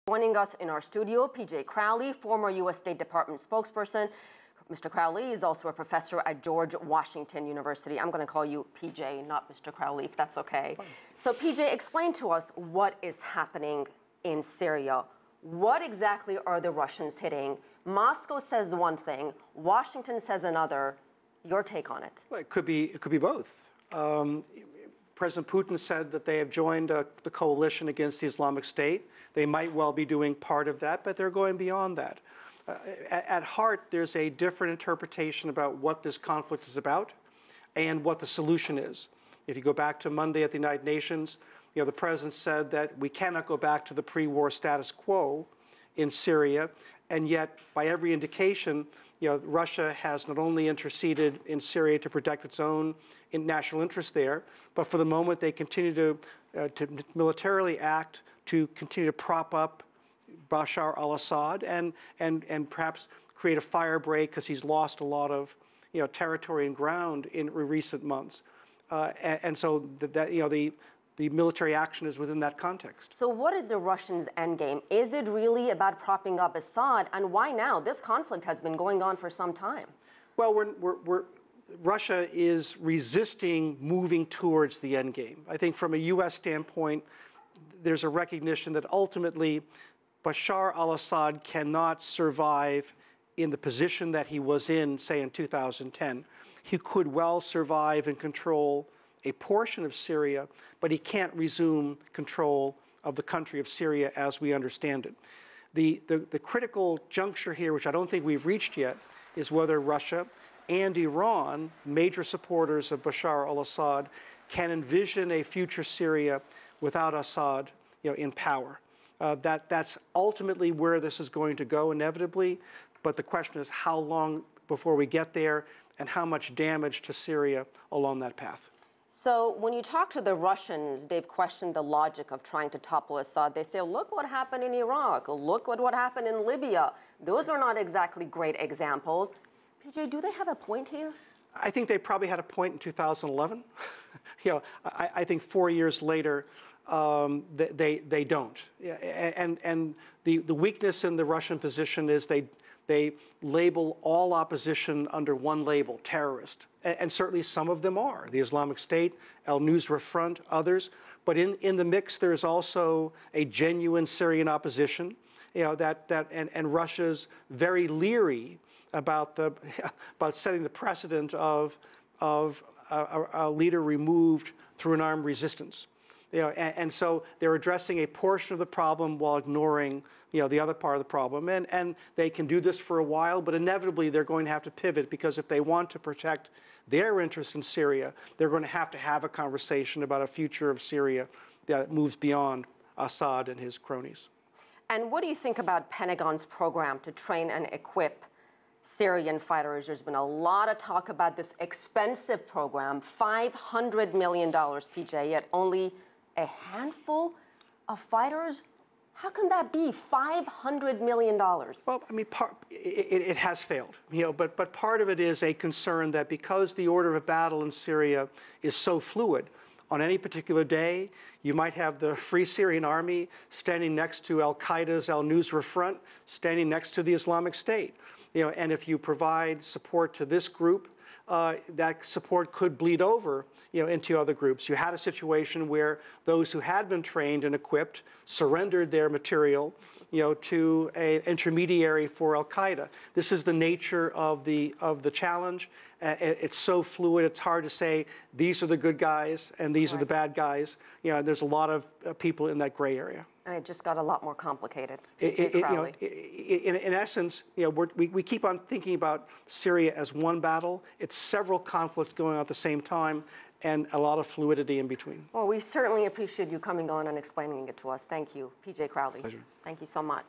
Joining us in our studio, PJ Crowley, former U.S. State Department spokesperson. Mr. Crowley is also a professor at George Washington University. I'm going to call you PJ, not Mr. Crowley, if that's okay. Fine. So, PJ, explain to us what is happening in Syria. What exactly are the Russians hitting? Moscow says one thing, Washington says another. Your take on it? Well, it could be both. President Putin said that they have joined the coalition against the Islamic State. They might well be doing part of that, but they're going beyond that. At heart, there's a different interpretation about what this conflict is about and what the solution is. If you go back to Monday at the United Nations, the president said that we cannot go back to the pre-war status quo in Syria, and yet, by every indication, Russia has not only interceded in Syria to protect its own national interests there, but for the moment they continue to militarily act to continue to prop up Bashar al-Assad and perhaps create a fire break because he's lost a lot of territory and ground in recent months, and so the military action is within that context. So what is the Russians' endgame? Is it really about propping up Assad? And why now? This conflict has been going on for some time. Well, Russia is resisting moving towards the endgame. I think from a U.S. standpoint, there's a recognition that ultimately Bashar al-Assad cannot survive in the position that he was in, say, in 2010. He could well survive and control a portion of Syria, but he can't resume control of the country of Syria as we understand it. The critical juncture here, which I don't think we've reached yet, is whether Russia and Iran, major supporters of Bashar al-Assad, can envision a future Syria without Assad in power. That's ultimately where this is going to go inevitably, but the question is how long before we get there and how much damage to Syria along that path. So when you talk to the Russians, they've questioned the logic of trying to topple Assad. They say, look what happened in Iraq. Look what happened in Libya. Those are not exactly great examples. PJ, do they have a point here? I think they probably had a point in 2011. I think 4 years later, they don't. And the weakness in the Russian position is they label all opposition under one label, terrorist. And certainly some of them are, the Islamic State, al-Nusra Front, others. But in the mix, there's also a genuine Syrian opposition, and Russia's very leery about setting the precedent of a leader removed through an armed resistance. And so they're addressing a portion of the problem while ignoring the other part of the problem. And they can do this for a while, but inevitably they're going to have to pivot, because if they want to protect their interests in Syria, they're going to have a conversation about a future of Syria that moves beyond Assad and his cronies. And what do you think about Pentagon's program to train and equip Syrian fighters? There's been a lot of talk about this expensive program, $500 million, PJ, yet only a handful of fighters? How can that be, $500 million? Well, I mean, it has failed, but part of it is a concern that because the order of battle in Syria is so fluid, on any particular day, you might have the Free Syrian Army standing next to al-Qaeda's al-Nusra Front, standing next to the Islamic State. And if you provide support to this group, that support could bleed over, into other groups. You had a situation where those who had been trained and equipped surrendered their material, to an intermediary for al-Qaeda. This is the nature of the challenge. It's so fluid. It's hard to say these are the good guys and these are the bad guys. There's a lot of people in that gray area. And it just got a lot more complicated. In essence, we keep on thinking about Syria as one battle. It's several conflicts going on at the same time, and a lot of fluidity in between. Well, we certainly appreciate you coming on and explaining it to us. Thank you, PJ Crowley. Pleasure. Thank you so much.